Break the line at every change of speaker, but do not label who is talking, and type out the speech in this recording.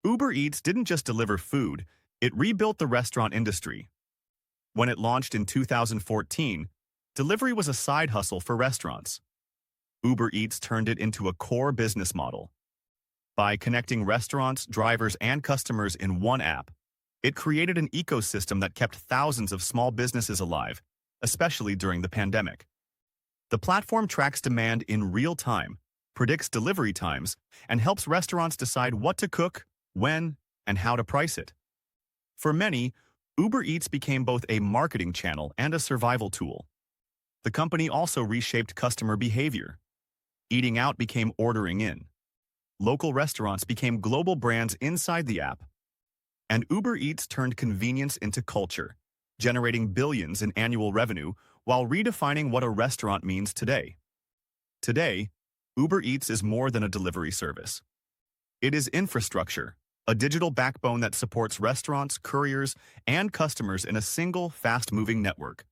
Uber Eats didn't just deliver food, it rebuilt the restaurant industry. When it launched in 2014, delivery was a side hustle for restaurants. Uber Eats turned it into a core business model. By connecting restaurants, drivers, and customers in one app, it created an ecosystem that kept thousands of small businesses alive, especially during the pandemic. The platform tracks demand in real time, predicts delivery times, and helps restaurants decide what to cook, when, and how to price it. For many, Uber Eats became both a marketing channel and a survival tool. The company also reshaped customer behavior. Eating out became ordering in. Local restaurants became global brands inside the app. And Uber Eats turned convenience into culture, generating billions in annual revenue while redefining what a restaurant means today. Today, Uber Eats is more than a delivery service. It is infrastructure, a digital backbone that supports restaurants, couriers, and customers in a single, fast-moving network.